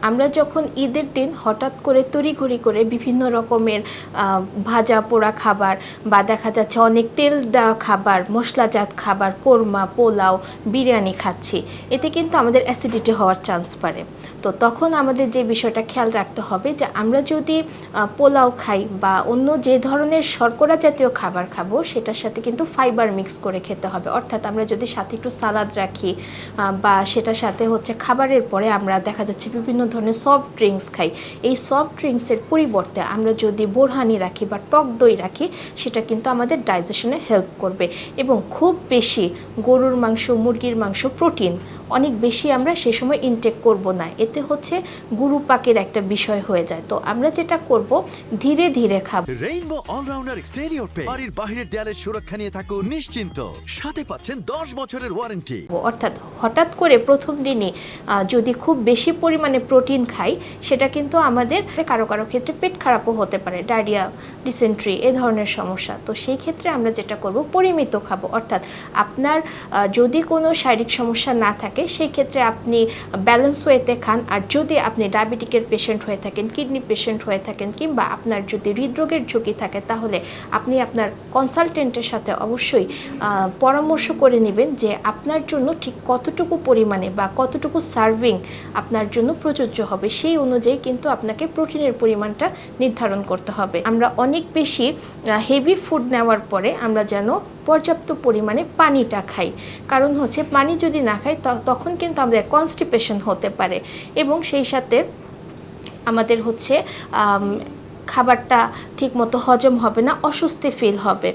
আমরা যখন ঈদের দিন হঠাৎ করে তড়িঘড়ি করে বিভিন্ন রকমের ভাজা পোড়া খাবার বা দেখা যাচ্ছে অনেক তেল দেওয়া খাবার, মশলাজাত খাবার, কোরমা, পোলাও, বিরিয়ানি খাচ্ছি, এতে কিন্তু আমাদের অ্যাসিডিটি হওয়ার চান্স বাড়ে। তো তখন আমাদের যে বিষয়টা খেয়াল রাখতে হবে যে আমরা যদি পোলাও খাই বা অন্য যে ধরনের শর্করা জাতীয় খাবার খাবো সেটার সাথে কিন্তু ফাইবার মিক্স করে খেতে হবে। অর্থাৎ আমরা যদি সাথে একটু সালাদ রাখি বা সেটার সাথে হচ্ছে খাবারের পরে আমরা দেখা যাচ্ছে বিভিন্ন ধরনের সফট ড্রিঙ্কস খাই, এই সফট ড্রিঙ্কসের পরিবর্তে আমরা যদি বোরহানি রাখি বা টক দই রাখি সেটা কিন্তু আমাদের ডাইজেশনে হেল্প করবে। এবং খুব বেশি গরুর মাংস, মুরগির মাংস, প্রোটিন অনেক বেশি আমরা সে সময় ইনটেক করব না, এতে হচ্ছে গুরুপাকের একটা বিষয় হয়ে যায়। তো আমরা যেটা করব ধীরে ধীরে খাবো। রেইনবো অলরাউন্ডার এক্সটেরিয়র পেইন্ট বাড়ির বাহিরের দেয়ালের সুরক্ষা নিয়ে থাকুন নিশ্চিন্ত, সাথে পাচ্ছেন 10 বছরের ওয়ারেন্টি। অর্থাৎ হঠাৎ করে প্রথম দিনই যদি খুব বেশি পরিমাণে প্রোটিন খাই সেটা কিন্তু আমাদের কারো কারো ক্ষেত্রে পেট খারাপও হতে পারে, ডায়রিয়া, ডিসেন্ট্রি এ ধরনের সমস্যা। তো সেই ক্ষেত্রে আমরা যেটা করব পরিমিত খাবো। অর্থাৎ আপনার যদি কোনো শারীরিক সমস্যা না থাকে সেই ক্ষেত্রে আপনি ব্যালেন্স ওয়েতে খান। আর যদি আপনি ডায়াবেটিকের পেশেন্ট হয়ে থাকেন, কিডনি পেশেন্ট হয়ে থাকেন, কিংবা আপনার যদি হৃদরোগের ঝুঁকি থাকে তাহলে আপনি আপনার কনসালটেন্টের সাথে অবশ্যই পরামর্শ করে নেবেন যে আপনার জন্য ঠিক কতটুকু পরিমাণে বা কতটুকু সার্ভিং আপনার জন্য প্রযোজ্য হবে, সেই অনুযায়ী কিন্তু আপনাকে প্রোটিনের পরিমাণটা নির্ধারণ করতে হবে। আমরা অনেক বেশি হেভি ফুড নেওয়ার পরে আমরা যেন পর্যাপ্ত পরিমাণে পানিটা খাই, কারণ হচ্ছে পানি যদি না খাই তখন কিন্তু আমাদের কনস্টিপেশন হতে পারে এবং সেই সাথে আমাদের হচ্ছে খাবারটা ঠিকমতো হজম হবে না, অস্বস্তি ফিল হবে।